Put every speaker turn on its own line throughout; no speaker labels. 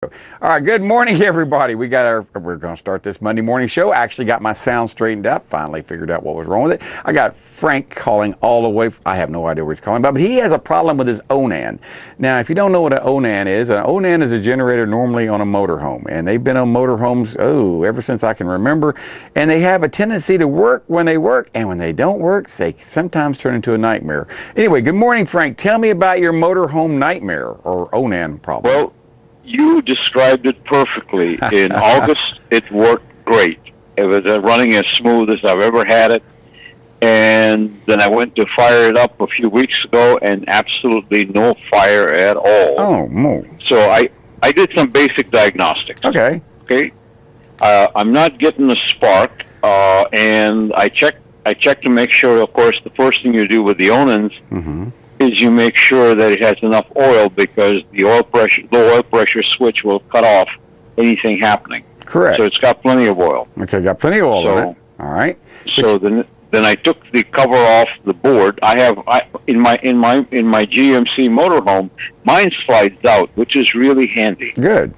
All right, good morning, everybody. We're going to start this Monday morning show. I actually got my sound straightened out, finally figured out what was wrong with it. I got Frank calling all the way. I have no idea where he's calling about, but he has a problem with his Onan. Now, if you don't know what an Onan is a generator normally on a motorhome, and they've been on motorhomes, ever since I can remember, and they have a tendency to work when they work, and when they don't work, they sometimes turn into a nightmare. Anyway, good morning, Frank. Tell me about your motorhome nightmare or Onan problem.
Well, you described it perfectly. In August, it worked great. It was running as smooth as I've ever had it. And then I went to fire it up a few weeks ago, and absolutely no fire at all.
Oh, no.
So I did some basic diagnostics.
Okay.
I'm not getting a spark, and I checked to make sure. Of course, the first thing you do with the Onans is you make sure that it has enough oil, because the low oil pressure switch will cut off anything happening.
Correct.
So it's got plenty of oil.
Okay, got plenty of oil in it. All right.
So then I took the cover off the board. In my GMC motorhome, mine slides out, which is really handy.
Good.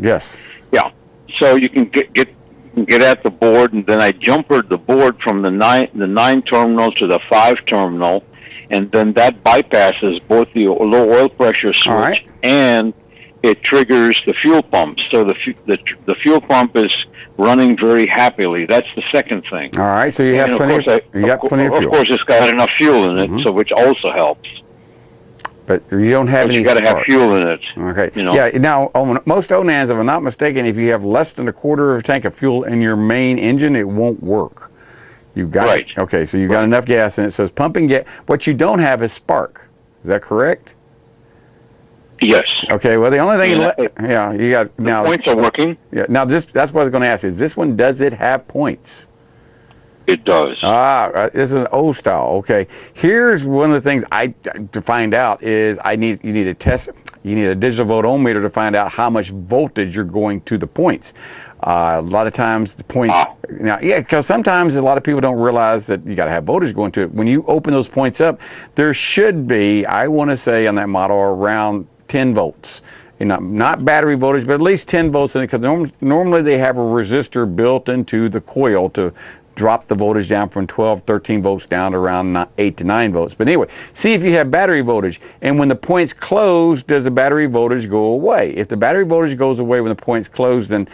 Yes.
Yeah. So you can get at the board, and then I jumpered the board from the 9 terminal to the 5 terminal. And then that bypasses both the low oil pressure switch and it triggers the fuel pump. So the fuel pump is running very happily. That's the second thing.
All right. So you have plenty of fuel.
Of course, it's got enough fuel in it, so which also helps.
But you don't have any.
You got to have fuel in it.
Okay.
You know?
Yeah. Now, on most Onans, if I'm not mistaken, if you have less than a quarter of a tank of fuel in your main engine, it won't work. You've got it. Okay, so you've got enough gas in it, so it's pumping gas. What you don't have is spark. Is that correct?
Yes.
Okay. Well, the only thing, you got now.
The points are working.
Yeah. Now that's what I was going to ask. Is this one? Does it have points?
It does.
This is an O style. Okay. Here's one of the things to find out is you need a test. You need a digital voltometer to find out how much voltage you're going to the points. A lot of times the points, because sometimes a lot of people don't realize that you got to have voltage going to it. When you open those points up, there should be, I want to say on that model, around 10 volts. Not battery voltage, but at least 10 volts in it, because normally they have a resistor built into the coil to drop the voltage down from 12, 13 volts down to around 8 to 9 volts. But anyway, see if you have battery voltage. And when the points close, does the battery voltage go away? If the battery voltage goes away when the points close, then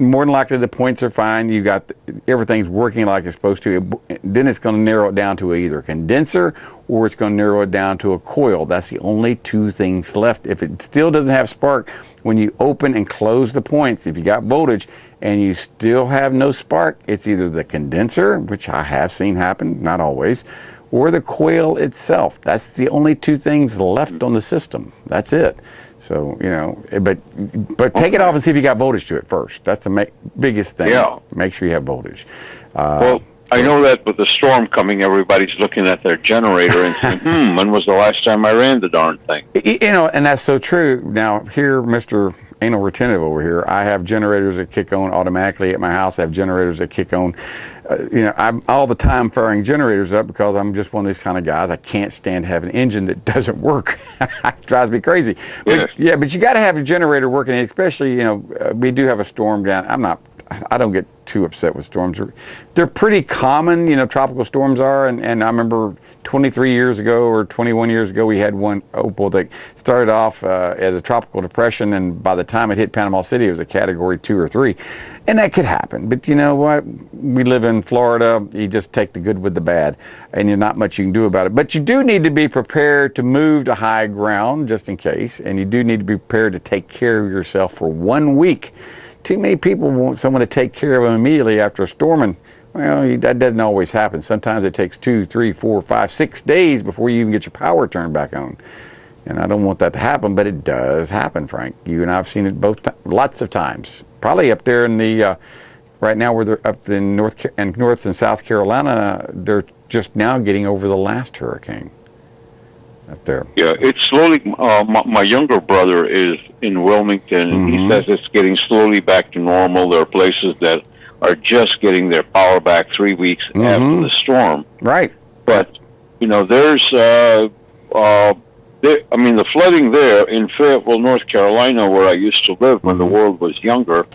more than likely the points are fine. You got everything's working like it's supposed to. Then it's going to narrow it down to either a condenser or it's going to narrow it down to a coil. That's the only two things left. If it still doesn't have spark, when you open and close the points, if you got voltage and you still have no spark, it's either the condenser, which I have seen happen, not always, or the coil itself. That's the only two things left on the system. That's it. So, but take it off and see if you got voltage to it first. That's the biggest thing.
Yeah.
Make sure you have voltage.
Well, I know that with the storm coming, everybody's looking at their generator and saying, when was the last time I ran the darn thing?
And that's so true. Now, here, Mr. Anal Retentive over here, I have generators that kick on automatically at my house. I have generators that kick on. I'm all the time firing generators up because I'm just one of these kind of guys. I can't stand having an engine that doesn't work. It drives me crazy. But you got to have a generator working, especially, we do have a storm down. I don't get too upset with storms. They're pretty common, tropical storms are, and I remember 23 years ago or 21 years ago, we had one Opal that started off as a tropical depression, and by the time it hit Panama City, it was a category 2 or 3. And that could happen. But you know what? We live in Florida. You just take the good with the bad, and there's not much you can do about it. But you do need to be prepared to move to high ground just in case, and you do need to be prepared to take care of yourself for 1 week. Too many people want someone to take care of them immediately after a storm, and well, that doesn't always happen. Sometimes it takes 2, 3, 4, 5, 6 days before you even get your power turned back on. And I don't want that to happen, but it does happen, Frank. You and I have seen it lots of times. Probably up there in the right now, where they're up in North and South Carolina, they're just now getting over the last hurricane up there.
Yeah, it's slowly. My younger brother is in Wilmington, and he says it's getting slowly back to normal. There are places that are just getting their power back 3 weeks after the storm.
Right.
But there's I mean, the flooding there in Fayetteville, North Carolina, where I used to live when the world was younger,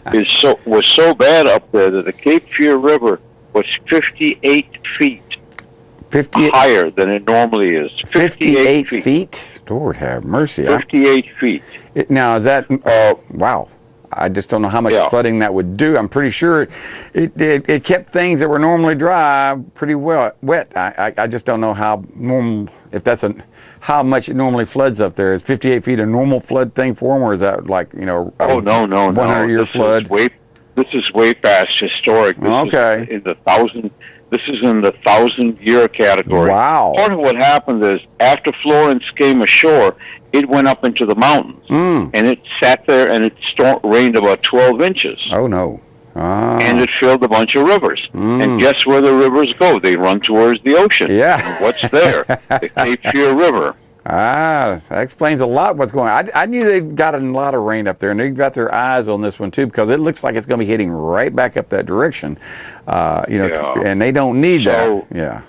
was so bad up there that the Cape Fear River was 58 feet
58,
higher than it normally is.
58 feet? Lord have mercy.
58 feet.
Now, is that, wow. I just don't know how much flooding that would do. I'm pretty sure it kept things that were normally dry pretty wet. I just don't know how normal, if that's how much it normally floods up there. Is 58 feet a normal flood thing for them, or is that like, you know,
no,
100-year flood?
This is way past historic. This is in the 1,000. This is in the 1,000-year category.
Wow.
Part of what happened is after Florence came ashore, it went up into the mountains, and it sat there, and it rained about 12 inches.
Oh, no.
And it filled a bunch of rivers. And guess where the rivers go? They run towards the ocean.
Yeah.
And what's there? The Cape Fear River.
That explains a lot what's going on. I knew they got a lot of rain up there, and they've got their eyes on this one too, because it looks like it's going to be hitting right back up that direction. You know, and they don't need that. Yeah.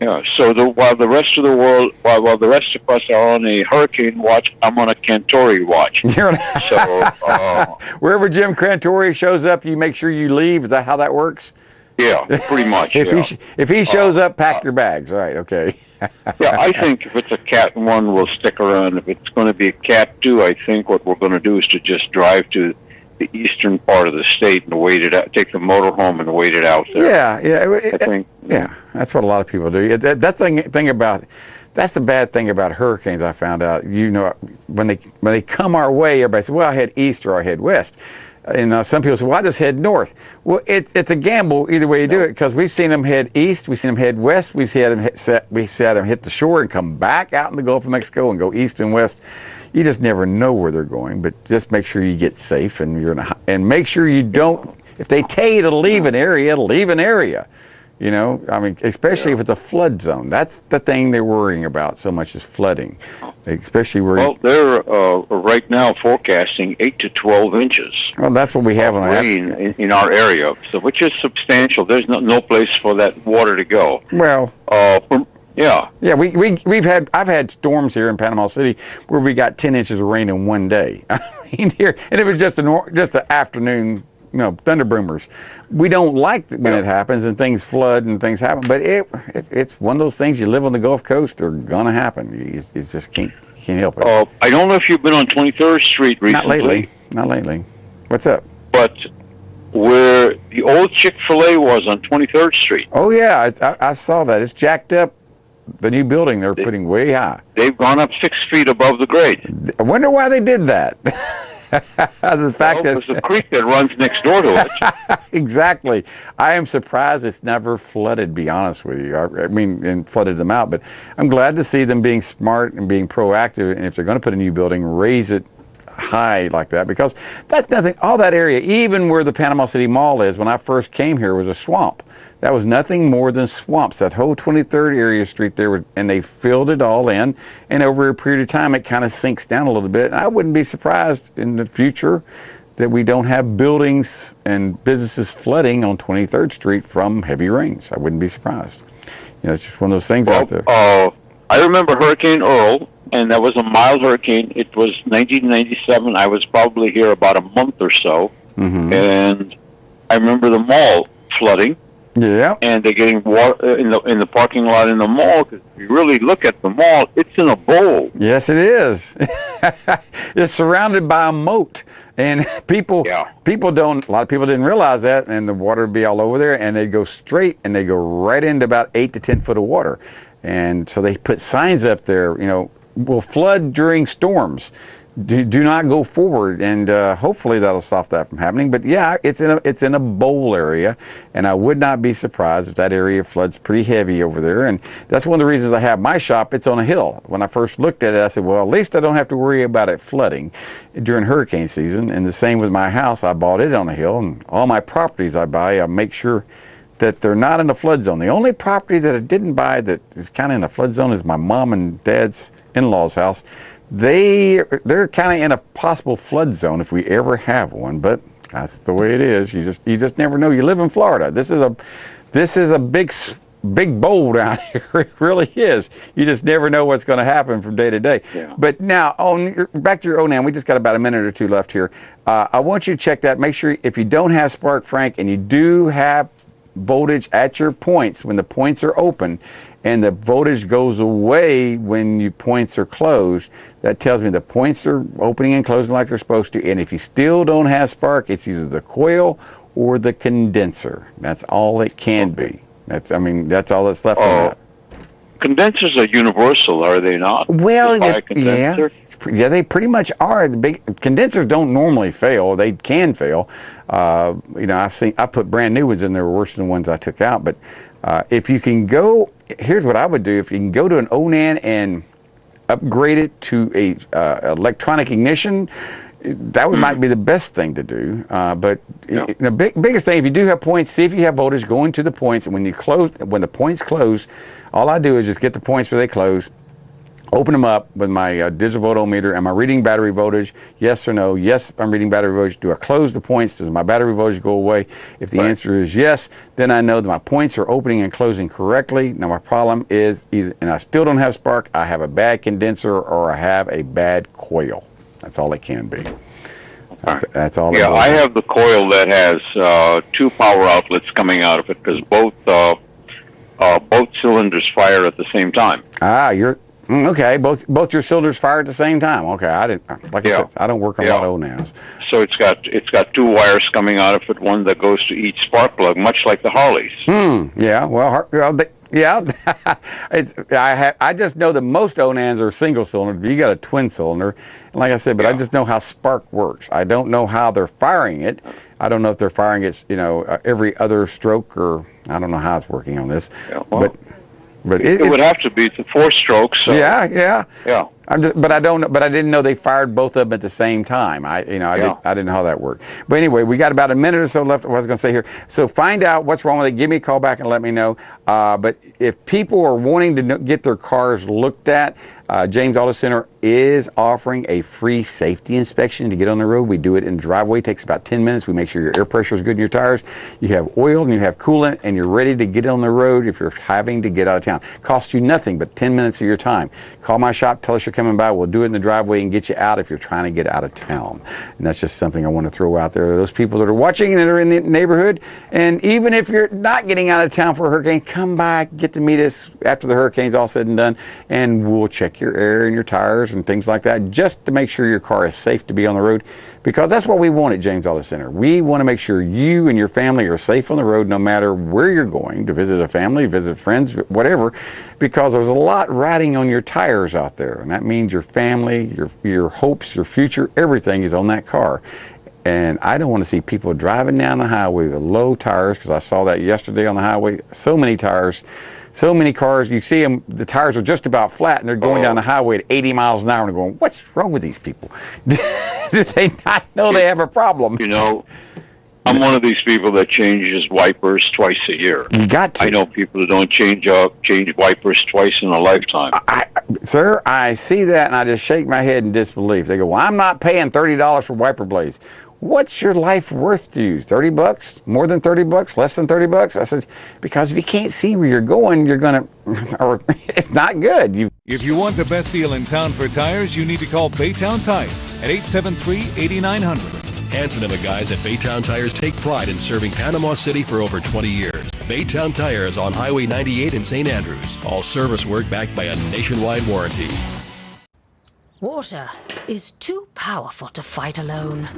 Yeah. So while the rest of the world, while the rest of us are on a hurricane watch, I'm on a Cantori watch. So
wherever Jim Cantori shows up, you make sure you leave. Is that how that works?
Yeah, pretty much.
If he shows up, pack your bags. All right. Okay.
Yeah, I think if it's a Cat 1, we'll stick around. If it's going to be a Cat 2, I think what we're going to do is to just drive to the eastern part of the state and wait it out, take the motorhome and wait it out there.
Yeah, that's what a lot of people do. That's the thing about, that's the bad thing about hurricanes. I found out. You know, when they come our way, everybody says, "Well, I head east or I head west." And some people say, "Well, I just head north." Well, it's a gamble either way you do it, because we've seen them head east, we've seen them head west, we've seen them hit the shore and come back out in the Gulf of Mexico and go east and west. You just never know where they're going, but just make sure you get safe, and and make sure you don't. If they tell you to leave an area, leave an area. You know, I mean, especially if it's a flood zone. That's the thing they're worrying about so much, is flooding. Especially where.
Well, they're right now forecasting 8 to 12 inches.
Well, that's what we have on
rain in our area, so which is substantial. There's no place for that water to go.
Well.
Yeah.
I've had storms here in Panama City where we got 10 inches of rain in one day. I mean, here, and it was just an afternoon. You know, thunder boomers. We don't like when it happens and things flood and things happen, but it's one of those things. You live on the Gulf Coast, they're gonna happen. You just can't help it.
I don't know if you've been on 23rd Street recently.
Not lately. What's up?
But where the old Chick-fil-A was on 23rd Street.
Oh yeah, I saw that. It's jacked up. The new building they're putting way high.
They've gone up 6 feet above the grade.
I wonder why they did that. The fact that
there's a creek that runs next door to it.
Exactly. I am surprised it's never flooded, to be honest with you. I mean, and flooded them out, but I'm glad to see them being smart and being proactive, and if they're going to put a new building, raise it high like that, because that's nothing. All that area, even where the Panama City Mall is, when I first came here, was a swamp. That was nothing more than swamps. That whole 23rd area street there, and they filled it all in. And over a period of time, it kind of sinks down a little bit. And I wouldn't be surprised in the future that we don't have buildings and businesses flooding on 23rd Street from heavy rains. I wouldn't be surprised. You know, it's just one of those things out there.
I remember Hurricane Earl, and that was a mild hurricane. It was 1997. I was probably here about a month or so, and I remember the mall flooding.
Yeah.
And they're getting water in the parking lot in the mall, because if you really look at the mall, it's in a bowl.
Yes, it is. It's surrounded by a moat, and a lot of people didn't realize that, and the water would be all over there, and they'd go straight, and they go right into about 8 to 10 foot of water. And so they put signs up there, you know, will flood during storms. Do not go forward, and hopefully that'll stop that from happening. But yeah, it's in a bowl area, and I would not be surprised if that area floods pretty heavy over there. And that's one of the reasons I have my shop. It's on a hill. When I first looked at it, I said, well, at least I don't have to worry about it flooding during hurricane season. And the same with my house. I bought it on a hill, and all my properties I buy, I make sure that they're not in a flood zone. The only property that I didn't buy that is kind of in a flood zone is my mom and dad's in-laws' house. They're kind of in a possible flood zone if we ever have one, but that's the way it is. You just never know. You live in Florida. This is a big big bowl down here. It really is. You just never know what's going to happen from day to day.
Yeah.
But now, back to your Onan, we just got about a minute or two left here. I want you to check that. Make sure if you don't have spark, Frank, and you do have voltage at your points when the points are open, and the voltage goes away when your points are closed, that tells me the points are opening and closing like they're supposed to. And if you still don't have spark, it's either the coil or the condenser. That's all it can be. That's all that's left on that.
Condensers are universal, are they not?
Well, yeah, they pretty much are. The big condensers don't normally fail. They can fail. I put brand new ones in there, worse than the ones I took out. But if you can go, here's what I would do. If you can go to an Onan and upgrade it to a electronic ignition, that might be the best thing to do. But the biggest thing, if you do have points, see if you have voltage going to the points. And when the points close, all I do is just get the points where they close, open them up with my digital voltometer. Am I reading battery voltage? Yes or no? Yes, I'm reading battery voltage. Do I close the points? Does my battery voltage go away? If the answer is yes, then I know that my points are opening and closing correctly. Now my problem is either, and I still don't have spark, I have a bad condenser or I have a bad coil. That's all it can be. That's all.
Yeah, I have the coil that has 2 power outlets coming out of it because both cylinders fire at the same time.
You're okay. Both your cylinders fire at the same time. Okay, I didn't. I said, I don't work on a lot of Onans.
So it's got 2 wires coming out of it, one that goes to each spark plug, much like the Harleys.
Yeah. Well, I just know that most Onans are single cylinder, but you got a twin cylinder. And like I said, but I just know how spark works. I don't know how they're firing it. I don't know if they're firing it, every other stroke, or I don't know how it's working on this.
Yeah, well,
but
it would have to be 4 strokes. So.
Yeah.
Yeah.
I didn't know they fired both of them at the same time. I didn't know how that worked. But anyway, we got about a minute or so left. What I was going to say here. So find out what's wrong with it. Give me a call back and let me know. But if people are wanting to get their cars looked at, James Auto Center is offering a free safety inspection to get on the road. We do it in the driveway. It takes about 10 minutes. We make sure your air pressure is good in your tires. You have oil and you have coolant, and you're ready to get on the road if you're having to get out of town. Costs you nothing but 10 minutes of your time. Call my shop. Tell us you're coming by. We'll do it in the driveway and get you out if you're trying to get out of town. And that's just something I want to throw out there. Those people that are watching and that are in the neighborhood, and even if you're not getting out of town for a hurricane, come by, get to meet us after the hurricane's all said and done, and we'll check your air and your tires and things like that, just to make sure your car is safe to be on the road, because that's what we want at James Auto Center. We want to make sure you and your family are safe on the road no matter where you're going, to visit a family, visit friends, whatever, because there's a lot riding on your tires out there, and that means your family, your hopes, your future, everything is on that car. And I don't want to see people driving down the highway with low tires, because I saw that yesterday on the highway. So many tires, so many cars, you see them, the tires are just about flat, and they're going down the highway at 80 miles an hour, and they're going, what's wrong with these people? Do they not know they have a problem?
I'm one of these people that changes wipers twice a year.
You got to.
I know people that don't change wipers twice in a lifetime.
Sir, I see that, and I just shake my head in disbelief. They go, well, I'm not paying $30 for wiper blades. What's your life worth to you? $30? More than $30? Less than $30? I said, because if you can't see where you're going, you're going to, or it's not good.
If you want the best deal in town for tires, you need to call Baytown Tires at 873-8900.
Hanson and the guys at Baytown Tires take pride in serving Panama City for over 20 years. Baytown Tires on Highway 98 in St. Andrews. All service work backed by a nationwide warranty.
Water is too powerful to fight alone.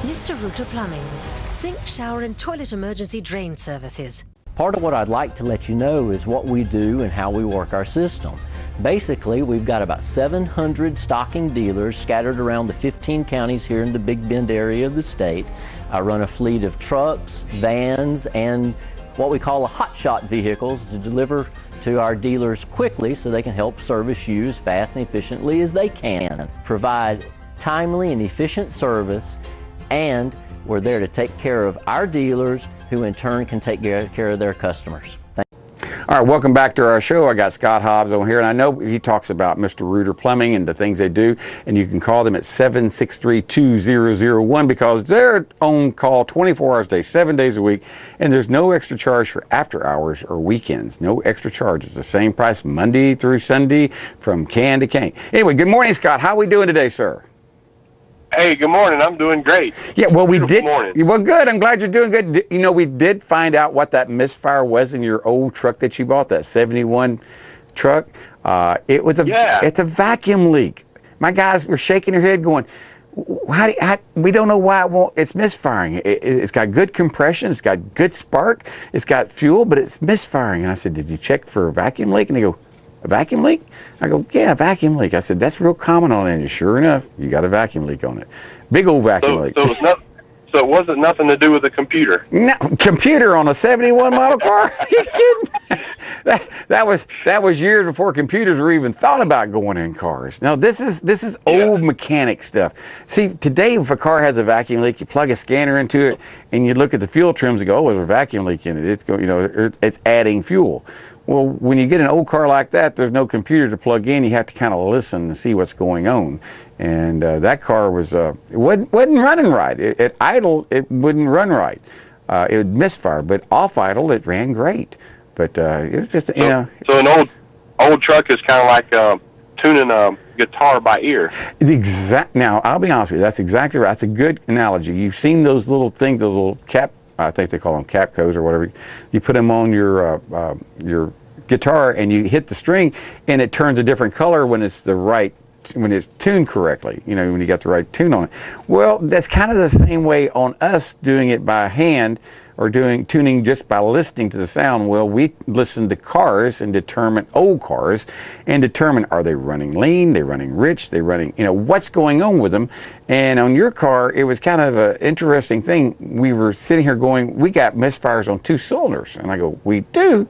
Mr. Router Plumbing. Sink, shower, and toilet emergency drain services.
Part of what I'd like to let you know is what we do and how we work our system. Basically, we've got about 700 stocking dealers scattered around the 15 counties here in the Big Bend area of the state. I run a fleet of trucks, vans, and what we call hotshot vehicles to deliver to our dealers quickly so they can help service you as fast and efficiently as they can. Provide timely and efficient service, and we're there to take care of our dealers, who in turn can take care of their customers.
All right, welcome back to our show. I got Scott Hobbs on here, and I know he talks about Mr. Rooter Plumbing and the things they do, and you can call them at 763-2001 because they're on call 24 hours a day, 7 days a week, and there's no extra charge for after hours or weekends. No extra charges. The same price Monday through Sunday from can to can. Anyway, good morning, Scott. How are we doing today, sir?
Hey, good morning. I'm doing great.
Yeah, well, we did.
Morning.
Well, good. I'm glad you're doing good. You know, we did find out what that misfire was in your old truck that you bought, that 71 truck. It was it's a vacuum leak. My guys were shaking their head going, we don't know why it's misfiring. It's got good compression. It's got good spark. It's got fuel, but it's misfiring. And I said, did you check for a vacuum leak? And they go, a vacuum leak? I go, yeah, a vacuum leak. I said, that's real common on it. And sure enough, you got a vacuum leak on it. Big old vacuum leak.
So it wasn't nothing to do with the computer?
No, computer on a 71 model car? Are you kidding? That was years before computers were even thought about going in cars. Now, this is old mechanic stuff. See, today if a car has a vacuum leak, you plug a scanner into it and you look at the fuel trims and go, oh, there's a vacuum leak in it. It's adding fuel. Well, when you get an old car like that, there's no computer to plug in. You have to kind of listen and see what's going on. And that car was it wasn't running right. At idle, it wouldn't run right. It would misfire, but off idle, it ran great. But it was just
So an old truck is kind of like tuning a guitar by ear.
Now, I'll be honest with you. That's exactly right. That's a good analogy. You've seen those little things, those little I think they call them capcos or whatever. You put them on your guitar and you hit the string, and it turns a different color when it's when it's tuned correctly. You know, when you got the right tune on it. Well, that's kind of the same way on us doing it by hand or tuning just by listening to the sound. Well, we listen to cars and determine old cars and determine, are they running lean, they running rich, they running, what's going on with them. And on your car, it was kind of an interesting thing. We were sitting here going, we got misfires on 2 cylinders. And I go, we do?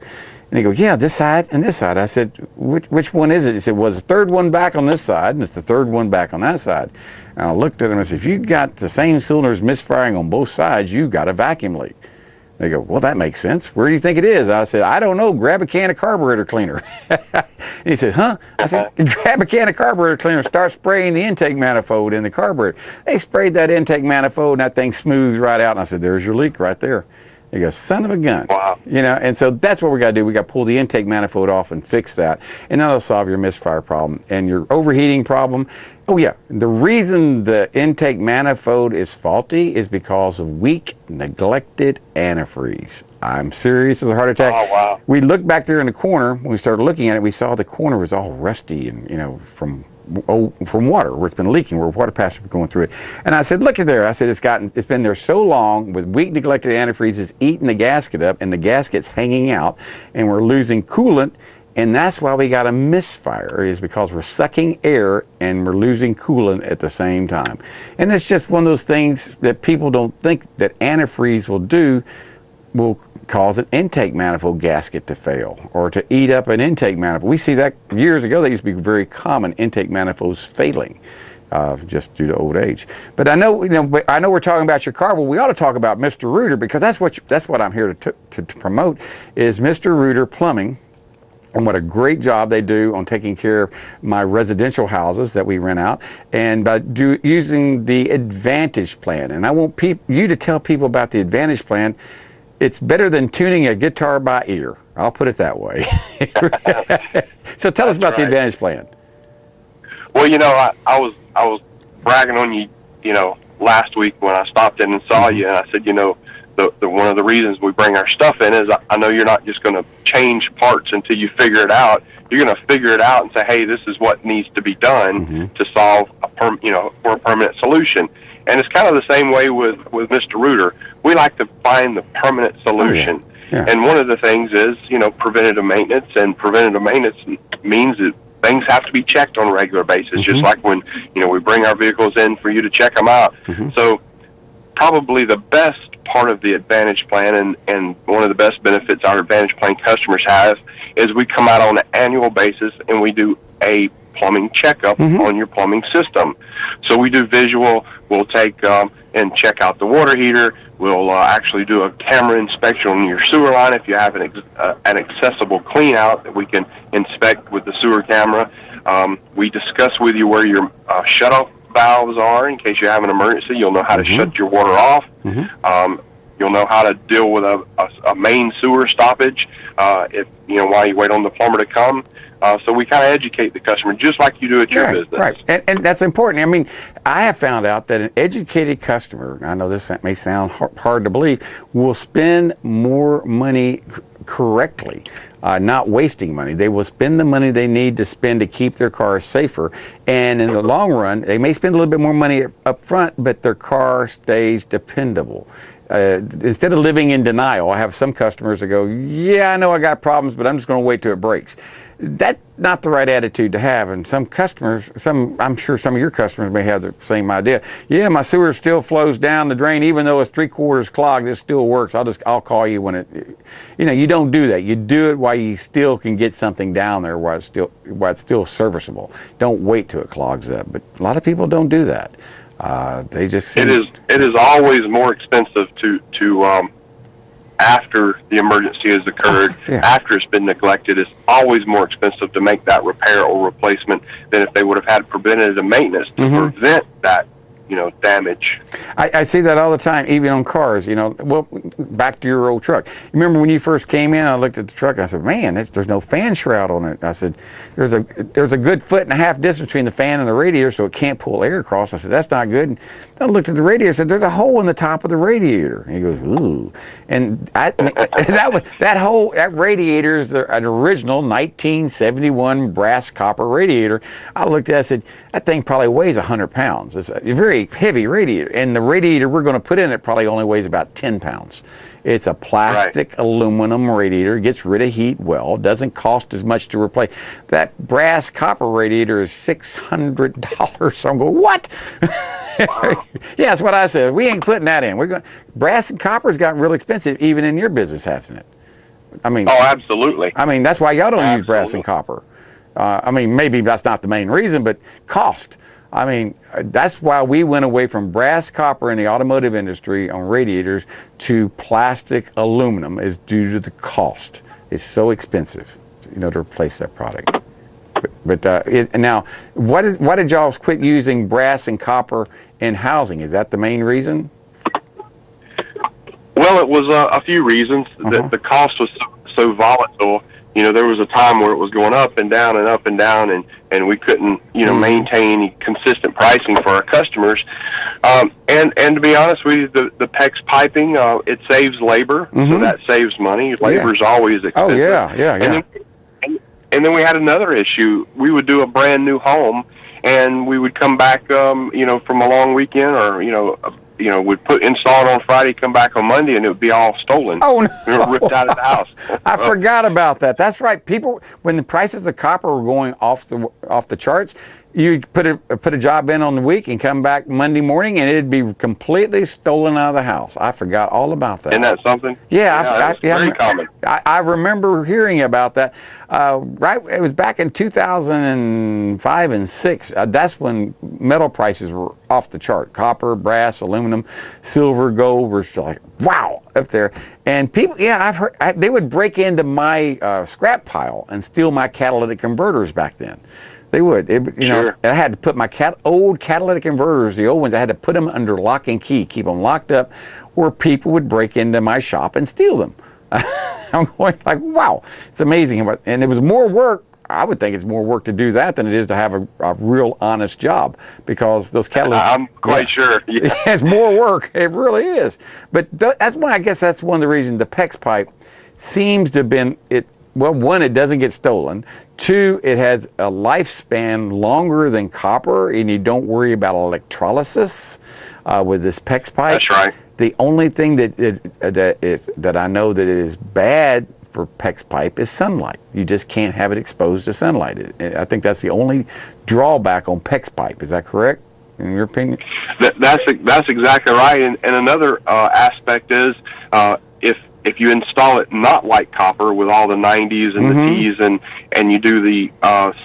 And he goes, yeah, this side and this side. I said, which one is it? He said, well, it's the third one back on this side, and it's the third one back on that side. And I looked at him and said, if you got the same cylinders misfiring on both sides, you got a vacuum leak. They go, well, that makes sense. Where do you think it is? I said, I don't know. Grab a can of carburetor cleaner. And he said, huh? I said, grab a can of carburetor cleaner, start spraying the intake manifold in the carburetor. They sprayed that intake manifold, and that thing smoothed right out. And I said, there's your leak right there. He goes, son of a gun.
Wow.
And so that's what we got to do. We got to pull the intake manifold off and fix that. And that'll solve your misfire problem and your overheating problem. Oh, yeah. The reason the intake manifold is faulty is because of weak, neglected antifreeze. I'm serious as a heart attack.
Oh, wow.
We looked back there in the corner. When we started looking at it, we saw the corner was all rusty and, from water, where it's been leaking, where water passes were going through it. And I said, look at there. I said, it's been there so long with weak, neglected antifreeze, it's eating the gasket up, and the gasket's hanging out, and we're losing coolant, and that's why we got a misfire, is because we're sucking air and we're losing coolant at the same time. And it's just one of those things that people don't think that antifreeze will cause an intake manifold gasket to fail or to eat up an intake manifold. We see that years ago. That used to be very common, intake manifolds failing just due to old age. But I know, we're talking about your car, but we ought to talk about Mr. Rooter, because that's what I'm here to promote is Mr. Rooter Plumbing. And what a great job they do on taking care of my residential houses that we rent out, and by using the Advantage Plan. And I want you to tell people about the Advantage Plan. It's better than tuning a guitar by ear. I'll put it that way. So tell us about the Advantage Plan.
Well, I was bragging on you, last week when I stopped in and saw you, and I said, one of the reasons we bring our stuff in is I know you're not just going to change parts until you figure it out. You're going to figure it out and say, hey, this is what needs to be done to solve for a permanent solution. And it's kind of the same way with Mr. Rooter. We like to find the permanent solution. Oh, yeah. And one of the things is, preventative maintenance. And preventative maintenance means that things have to be checked on a regular basis, just like when, we bring our vehicles in for you to check them out. So probably the best part of the Advantage Plan and one of the best benefits our Advantage Plan customers have is we come out on an annual basis and we do a plumbing checkup on your plumbing system. So we do visual. We'll take and check out the water heater. We'll actually do a camera inspection on your sewer line if you have an accessible clean out that we can inspect with the sewer camera. We discuss with you where your shutoff valves are in case you have an emergency. You'll know how to shut your water off. You'll know how to deal with a main sewer stoppage if while you wait on the plumber to come. So we kind of educate the customer just like you do at your business.
Right, and that's important. I mean, I have found out that an educated customer, I know this may sound hard to believe, will spend more money correctly, not wasting money. They will spend the money they need to spend to keep their car safer. And in the long run, they may spend a little bit more money up front, but their car stays dependable. Instead of living in denial, I have some customers that go, yeah, I know I got problems, but I'm just going to wait till it breaks. That's not the right attitude to have. And some customers, I'm sure some of your customers may have the same idea. Yeah, my sewer still flows down the drain, even though it's 3/4 clogged, it still works. I'll call you when it, you don't do that. You do it while you still can get something down there while it's still serviceable. Don't wait till it clogs up. But a lot of people don't do that. They just
it is always more expensive to after the emergency has occurred, after it's been neglected. It's always more expensive to make that repair or replacement than if they would have had preventative maintenance to prevent that damage.
I see that all the time, even on cars. Well, back to your old truck. Remember when you first came in, I looked at the truck and I said, man, there's no fan shroud on it. I said, there's a good 1.5 distance between the fan and the radiator, so it can't pull air across. I said, that's not good. And then I looked at the radiator and said, there's a hole in the top of the radiator. And he goes, ooh. And that radiator is an original 1971 brass copper radiator. I looked at it and said, that thing probably weighs 100 pounds. It's a very heavy radiator, and the radiator we're going to put in it probably only weighs about 10 pounds. It's a plastic aluminum radiator, gets rid of heat well, doesn't cost as much to replace. That brass copper radiator is $600. So I'm going, what?
Wow.
Yeah, that's what I said. We ain't putting that in. Brass and copper's gotten real expensive, even in your business, hasn't it? I mean,
oh, absolutely.
I mean, that's why y'all don't use brass and copper. I mean, maybe that's not the main reason, but cost. I mean, that's why we went away from brass copper in the automotive industry on radiators to plastic aluminum, is due to the cost. It's so expensive, to replace that product. But now, why did y'all quit using brass and copper in housing? Is that the main reason?
Well, it was a few reasons. The cost was so volatile. There was a time where it was going up and down and up and down, and we couldn't, maintain any consistent pricing for our customers. And to be honest with you, the PEX piping, it saves labor, so that saves money. Labor's always expensive.
Oh, yeah.
And then we had another issue. We would do a brand new home, and we would come back, from a long weekend, or we'd install it on Friday, come back on Monday, and it would be all stolen.
Oh, no.
Ripped out of the house.
I forgot about that. That's right. People, when the prices of copper were going off the charts, you put a job in on the week and come back Monday morning, and it'd be completely stolen out of the house. I forgot all about that.
Isn't that something?
Yeah,
very common.
I remember hearing about that. Right, it was back in 2005 and 6. That's when metal prices were off the chart. Copper, brass, aluminum, silver, gold were still like, wow, up there. And people, I've heard they would break into my scrap pile and steal my catalytic converters back then. They would. Sure. I had to put my old catalytic converters, the old ones, I had to put them under lock and key, keep them locked up, where people would break into my shop and steal them. I'm going like, wow, it's amazing. And it was more work. I would think it's more work to do that than it is to have a real honest job, because those catalytic...
I'm quite sure. Yeah.
It's more work. It really is. But that's why, I guess that's one of the reasons the PEX pipe seems to have been... Well, one, it doesn't get stolen. Two, it has a lifespan longer than copper, and you don't worry about electrolysis with this PEX pipe.
That's right.
The only thing that I know that is bad for PEX pipe is sunlight. You just can't have it exposed to sunlight. I think that's the only drawback on PEX pipe. Is that correct, in your opinion?
That's exactly right. And another aspect is if you install it not like copper with all the 90s and the T's and you do the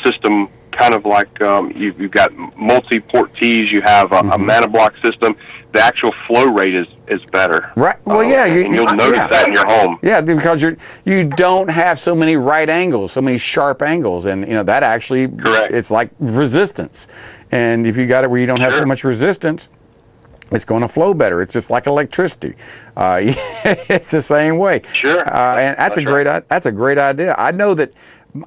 system kind of like you've got multi-port T's, you have a mana block system, the actual flow rate is better.
Right. Well, yeah.
And you'll notice that in your home.
Yeah, because you don't have so many right angles, so many sharp angles, and that actually,
correct.
It's like resistance. And if you got it where you don't have so much resistance, it's going to flow better. It's just like electricity. It's the same way.
Sure.
And that's a great idea. I know that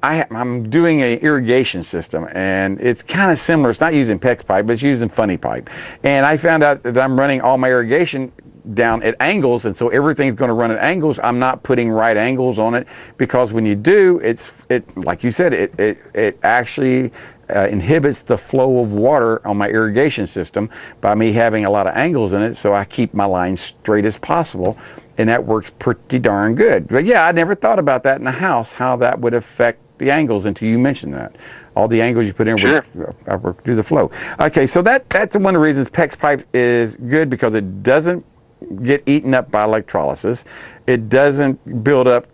I'm doing an irrigation system, and it's kind of similar. It's not using PEX pipe, but it's using funny pipe. And I found out that I'm running all my irrigation down at angles, and so everything's going to run at angles. I'm not putting right angles on it, because when you do, it like you said, it actually inhibits the flow of water on my irrigation system by me having a lot of angles in it, so I keep my lines straight as possible, and that works pretty darn good. But yeah, I never thought about that in the house, how that would affect the angles until you mentioned that. All the angles you put in would do the flow. Okay, so that's one of the reasons PEX pipe is good, because it doesn't get eaten up by electrolysis. It doesn't build up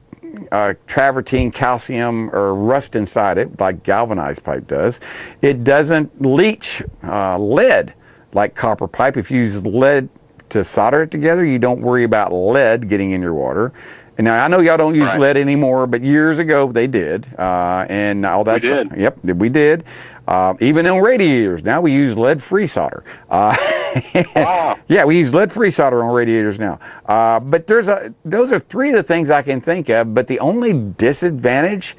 travertine, calcium, or rust inside it like galvanized pipe does. It doesn't leach lead like copper pipe. If you use lead to solder it together, you don't worry about lead getting in your water. And now I know y'all don't use lead anymore, but years ago they did, and all that.
We did.
Yep, we did. Even in radiators, now we use lead-free solder.
Wow.
Yeah, we use lead-free solder on radiators now. But those are three of the things I can think of. But the only disadvantage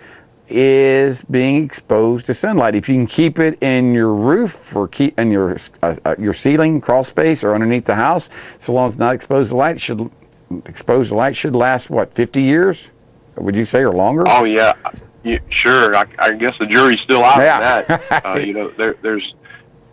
is being exposed to sunlight. If you can keep it in your roof or keep in your ceiling, crawl space, or underneath the house, so long as it's not exposed to light, should last what, 50 years? Would you say, or longer?
Oh yeah. Sure, I guess the jury's still out on that. There's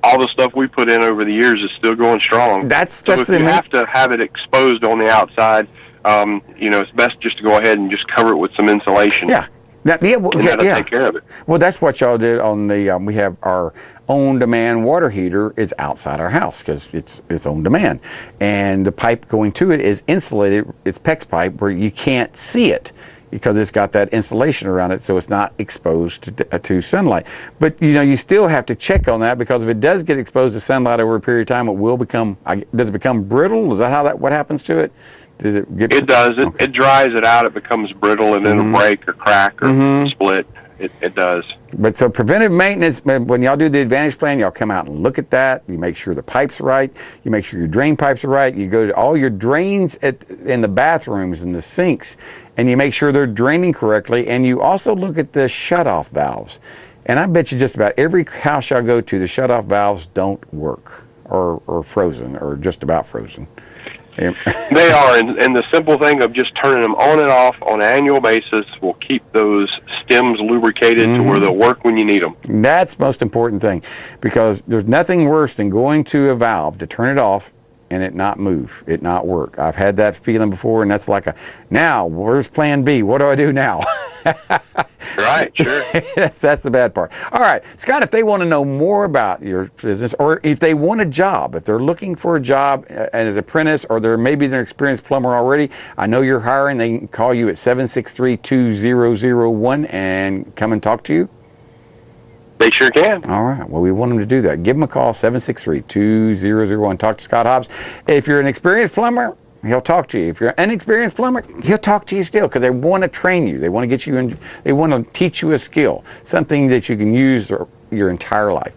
all the stuff we put in over the years is still going strong. So if you have to have it exposed on the outside, it's best just to go ahead and just cover it with some insulation.
Yeah. That'll
take care of it.
Well, that's what y'all did on the. We have our on-demand water heater is outside our house because it's on demand, and the pipe going to it is insulated. It's PEX pipe where you can't see it, because it's got that insulation around it, so it's not exposed to sunlight. But you still have to check on that, because if it does get exposed to sunlight over a period of time, it will become. Does it become brittle? Is that what happens to it? Does it get?
It does. It dries it out. It becomes brittle, and then it'll break or crack or split. It does.
But so preventive maintenance, when y'all do the Advantage plan, y'all come out and look at that. You make sure the pipes are right. You make sure your drain pipes are right. You go to all your drains in the bathrooms and the sinks, and you make sure they're draining correctly. And you also look at the shutoff valves. And I bet you just about every house y'all go to, the shutoff valves don't work, or frozen, or just about frozen.
They are, and the simple thing of just turning them on and off on an annual basis will keep those stems lubricated to where they'll work when you need them.
That's the most important thing, because there's nothing worse than going to a valve to turn it off and it not move, it not work. I've had that feeling before, and that's like now, where's plan B? What do I do now?
Right, sure.
That's the bad part. All right, Scott, if they want to know more about your business, or if they want a job, if they're looking for a job as an apprentice, or maybe they're an experienced plumber already, I know you're hiring, they can call you at 763-2001 and come and talk to you.
They sure can.
All right. Well, we want them to do that. Give them a call, 763-2001. Talk to Scott Hobbs. If you're an experienced plumber, he'll talk to you. If you're an inexperienced plumber, he'll talk to you still, because they want to train you. They want to get you in. They want to teach you a skill, something that you can use your entire life.